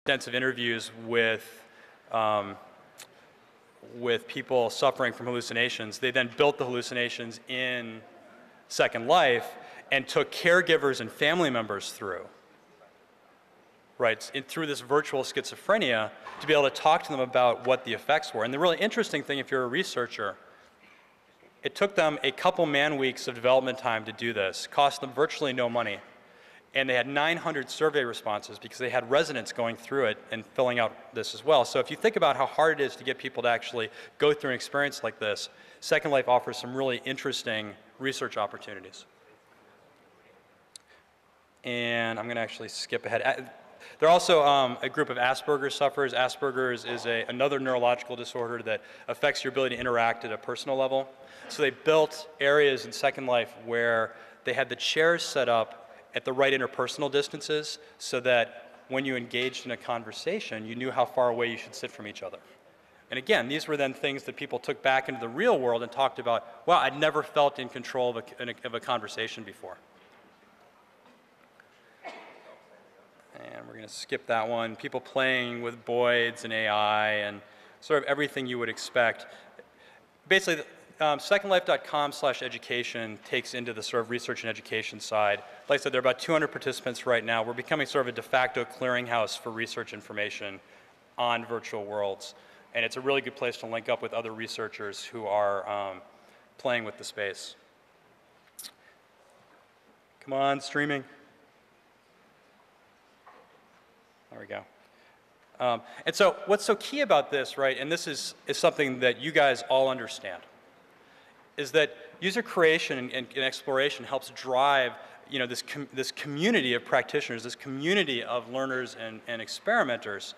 extensive interviews with people suffering from hallucinations. They then built the hallucinations in Second Life and took caregivers and family members through, right, through this virtual schizophrenia to be able to talk to them about what the effects were. And the really interesting thing, if you're a researcher, it took them a couple man-weeks of development time to do this, cost them virtually no money. And they had 900 survey responses because they had residents going through it and filling out this as well. So if you think about how hard it is to get people to actually go through an experience like this, Second Life offers some really interesting research opportunities. And I'm going to actually skip ahead. There are also a group of Asperger's sufferers. Asperger's is another neurological disorder that affects your ability to interact at a personal level. So they built areas in Second Life where they had the chairs set up at the right interpersonal distances so that when you engaged in a conversation, you knew how far away you should sit from each other. And again, these were then things that people took back into the real world and talked about, wow, I'd never felt in control of a conversation before. And we're going to skip that one. People playing with Boids and AI and sort of everything you would expect. Basically, secondlife.com/education takes into the sort of research and education side. Like I said, there are about 200 participants right now. We're becoming sort of a de facto clearinghouse for research information on virtual worlds. And it's a really good place to link up with other researchers who are playing with the space. Come on, streaming. There we go. And so what's so key about this, right, and this is something that you guys all understand, is that user creation and exploration helps drive, you know, this community of practitioners, this community of learners and experimenters.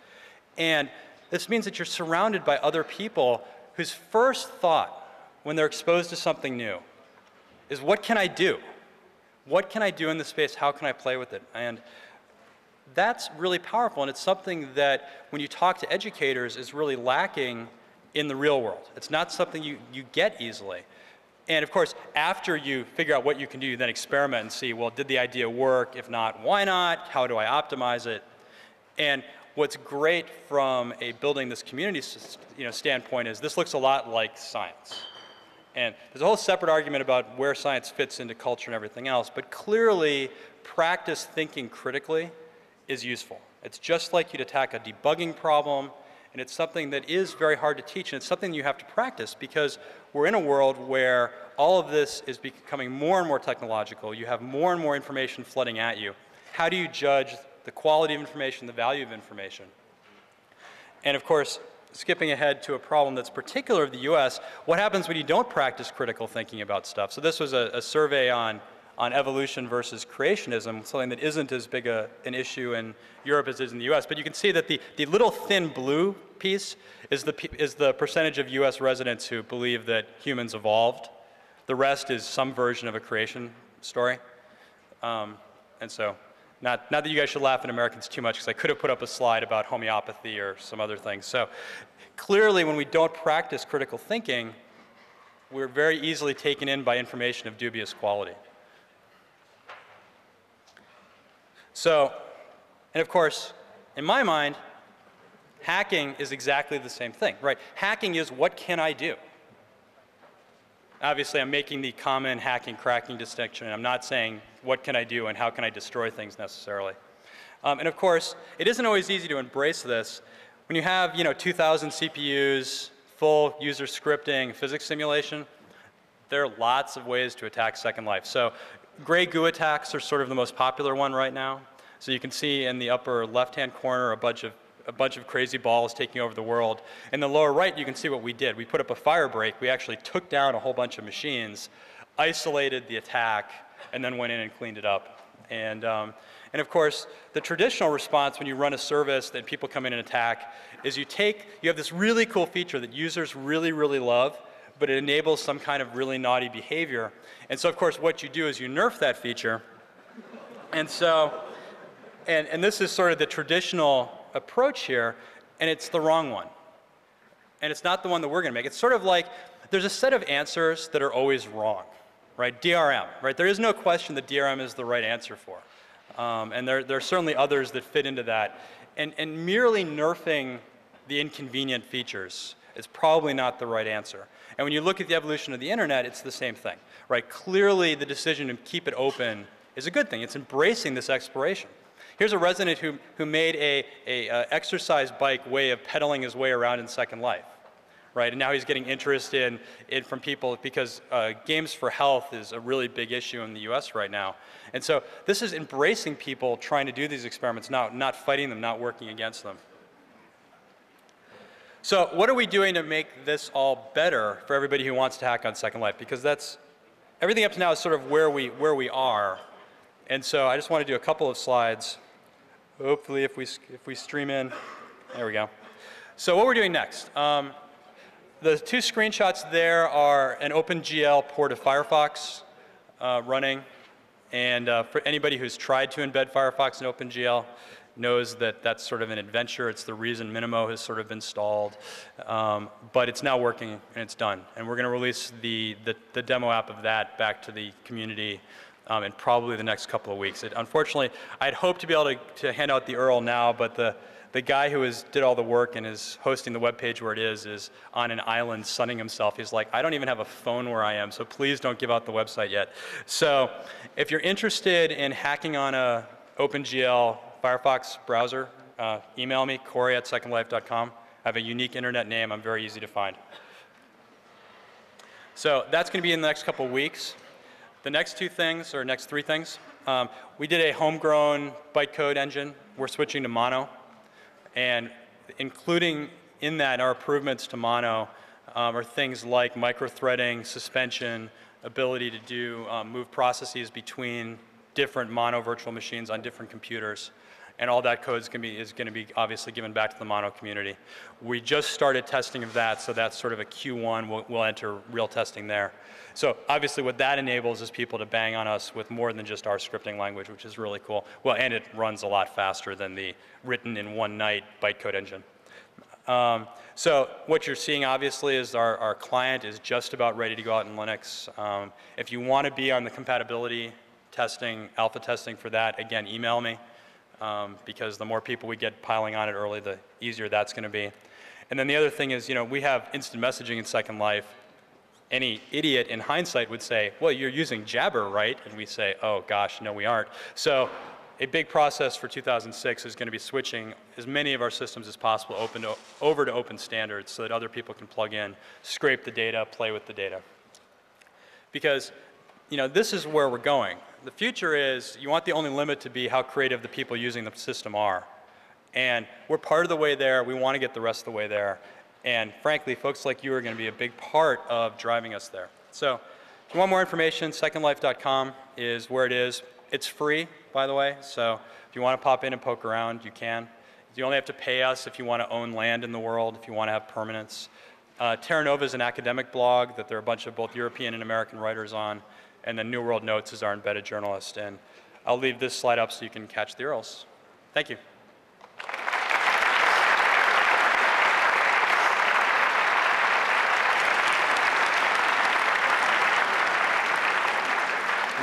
And this means that you're surrounded by other people whose first thought when they're exposed to something new is, what can I do? What can I do in this space? How can I play with it? And that's really powerful, and it's something that when you talk to educators is really lacking in the real world. It's not something you get easily. And of course, after you figure out what you can do, you then experiment and see, well, did the idea work? If not, why not? How do I optimize it? And what's great from a building this community standpoint is this looks a lot like science. And there's a whole separate argument about where science fits into culture and everything else, but clearly practice thinking critically is useful. It's just like you'd attack a debugging problem, and it's something that is very hard to teach, and it's something you have to practice because we're in a world where all of this is becoming more and more technological. You have more and more information flooding at you. How do you judge the quality of information, the value of information? And of course, skipping ahead to a problem that's particular of the US, what happens when you don't practice critical thinking about stuff? So this was a survey on evolution versus creationism, something that isn't as big an issue in Europe as it is in the US. But you can see that the little thin blue piece is the percentage of US residents who believe that humans evolved. The rest is some version of a creation story. And so, not that you guys should laugh at Americans too much, because I could have put up a slide about homeopathy or some other things. So clearly, when we don't practice critical thinking, we're very easily taken in by information of dubious quality. So, and of course, in my mind, hacking is exactly the same thing, right? Hacking is, what can I do? Obviously, I'm making the common hacking, cracking distinction, and I'm not saying what can I do and how can I destroy things necessarily. And of course, it isn't always easy to embrace this. When you have, 2,000 CPUs, full user scripting, physics simulation, there are lots of ways to attack Second Life. So gray goo attacks are sort of the most popular one right now. So you can see in the upper left-hand corner a bunch of crazy balls taking over the world. In the lower right, you can see what we did. We put up a fire break. We actually took down a whole bunch of machines, isolated the attack, and then went in and cleaned it up. And of course, the traditional response when you run a service that people come in and attack is you have this really cool feature that users really, really love, but it enables some kind of really naughty behavior. And so, of course, what you do is you nerf that feature. And so, and this is sort of the traditional approach here, and it's the wrong one. And it's not the one that we're going to make. It's sort of like there's a set of answers that are always wrong, right? DRM, right? There is no question that DRM is the right answer for. And there are certainly others that fit into that. And merely nerfing the inconvenient features is probably not the right answer. And when you look at the evolution of the internet, it's the same thing, right? Clearly, the decision to keep it open is a good thing. It's embracing this exploration. Here's a resident who made a exercise bike way of pedaling his way around in Second Life, right? And now he's getting interest in from people because games for health is a really big issue in the US right now. And so this is embracing people trying to do these experiments, not fighting them, not working against them. So what are we doing to make this all better for everybody who wants to hack on Second Life? Because everything up to now is sort of where we are. And so I just want to do a couple of slides. Hopefully if we stream in, there we go. So what we're doing next. The two screenshots there are an OpenGL port of Firefox running. And for anybody who's tried to embed Firefox in OpenGL knows that that's sort of an adventure. It's the reason Minimo has sort of been stalled. But it's now working and it's done. And we're going to release the demo app of that back to the community in probably the next couple of weeks. Unfortunately, I'd hoped to be able to hand out the URL now, but the guy who did all the work and is hosting the web page where it is on an island sunning himself. He's like, I don't even have a phone where I am, so please don't give out the website yet. So if you're interested in hacking on a OpenGL Firefox browser, email me, Corey@secondlife.com. I have a unique internet name. I'm very easy to find. So that's going to be in the next couple of weeks. The next two things, or next three things, we did a homegrown bytecode engine. We're switching to Mono. And including in that our improvements to Mono are things like microthreading, suspension, ability to do move processes between different Mono virtual machines on different computers. And all that code is going to be obviously given back to the Mono community. We just started testing of that, so that's sort of a Q1. We'll enter real testing there. So obviously what that enables is people to bang on us with more than just our scripting language, which is really cool. Well, and it runs a lot faster than the written in one night bytecode engine. So what you're seeing obviously is our client is just about ready to go out in Linux. If you want to be on the compatibility testing, alpha testing for that, again, email me. Because the more people we get piling on it early, the easier that's going to be. And then the other thing is, we have instant messaging in Second Life. Any idiot in hindsight would say, well, you're using Jabber, right? And we say, oh gosh, no we aren't. So a big process for 2006 is going to be switching as many of our systems as possible over to open standards so that other people can plug in, scrape the data, play with the data. Because this is where we're going. The future is you want the only limit to be how creative the people using the system are. And we're part of the way there. We want to get the rest of the way there. And frankly, folks like you are going to be a big part of driving us there. So if you want more information, secondlife.com is where it is. It's free, by the way. So if you want to pop in and poke around, you can. You only have to pay us if you want to own land in the world, if you want to have permanence. Terra Nova is an academic blog that there are a bunch of both European and American writers on. And then New World Notes is our embedded journalist. And I'll leave this slide up so you can catch the URLs. Thank you.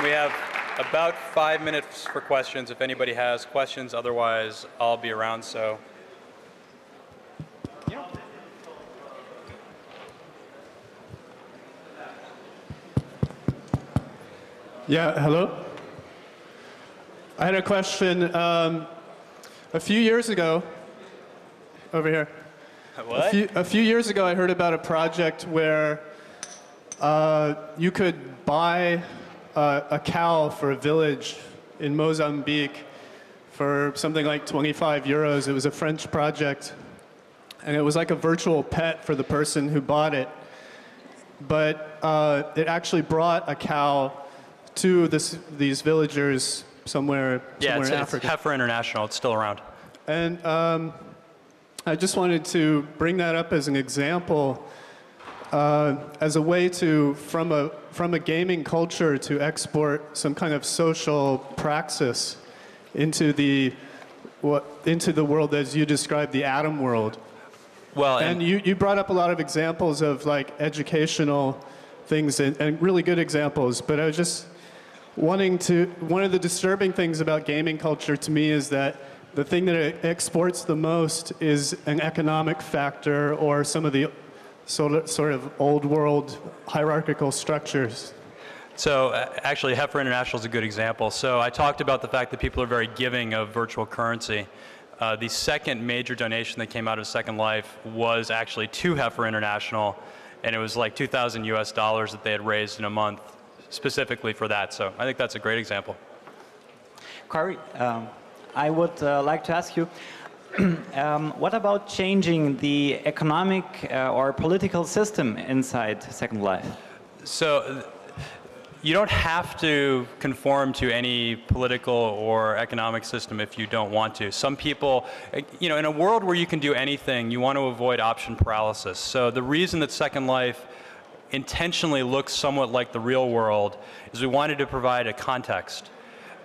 We have about 5 minutes for questions if anybody has questions. Otherwise, I'll be around. So. Yeah, hello. I had a question. A few years ago, over here. What? A few years ago, I heard about a project where you could buy a cow for a village in Mozambique for something like 25 euros. It was a French project. And it was like a virtual pet for the person who bought it. But it actually brought a cow to these villagers somewhere in Africa. It's Heifer International. It's still around. And I just wanted to bring that up as an example, as a way to, from a gaming culture, to export some kind of social praxis into the world as you described, the atom world. Well, and you brought up a lot of examples of like educational things and really good examples, but one of the disturbing things about gaming culture to me is that the thing that it exports the most is an economic factor or some of the sort of old world hierarchical structures. So actually, Heifer International is a good example. So I talked about the fact that people are very giving of virtual currency. The second major donation that came out of Second Life was actually to Heifer International, and it was like 2,000 US dollars that they had raised in a month specifically for that. So I think that's a great example. Corey, I would like to ask you, what about changing the economic or political system inside Second Life? So you don't have to conform to any political or economic system if you don't want to. Some people, you know, in a world where you can do anything, you want to avoid option paralysis. So the reason that Second Life intentionally looks somewhat like the real world is we wanted to provide a context.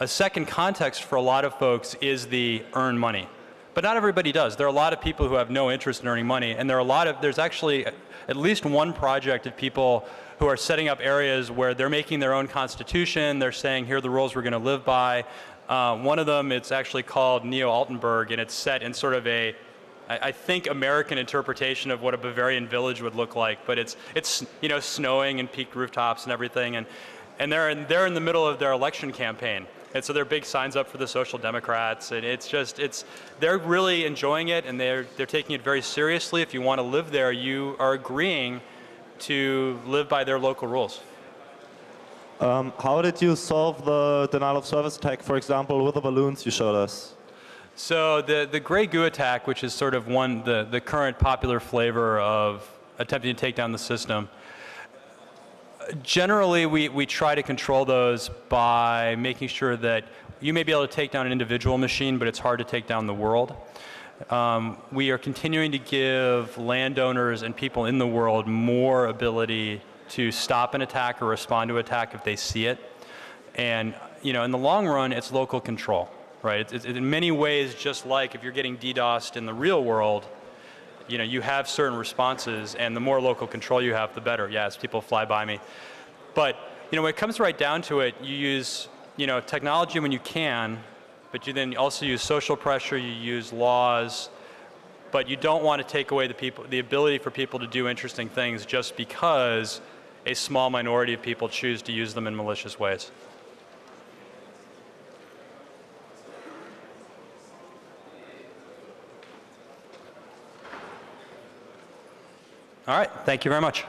A second context for a lot of folks is the earn money. But not everybody does. There are a lot of people who have no interest in earning money, and there's actually at least one project of people who are setting up areas where they're making their own constitution, they're saying, here are the rules we're going to live by. One of them, it's actually called Neo-Altenburg, and it's set in sort of a, I think, American interpretation of what a Bavarian village would look like, but it's you know, snowing and peaked rooftops and everything, and they're in the middle of their election campaign. And so there are big signs up for the Social Democrats, and they're really enjoying it, and they're taking it very seriously. If you want to live there, you are agreeing to live by their local rules. How did you solve the denial of service attack, for example, with the balloons you showed us? So the Grey Goo attack, which is sort of the current popular flavor of attempting to take down the system, generally, we try to control those by making sure that you may be able to take down an individual machine, but it's hard to take down the world. We are continuing to give landowners and people in the world more ability to stop an attack or respond to an attack if they see it. And you know, in the long run, it's local control, right? It's in many ways just like if you're getting DDoSed in the real world. You know, you have certain responses, and the more local control you have, the better. Yes, people fly by me. But, you know, when it comes right down to it, you use, you know, technology when you can, but you then also use social pressure, you use laws, but you don't want to take away the ability for people to do interesting things just because a small minority of people choose to use them in malicious ways. All right, thank you very much.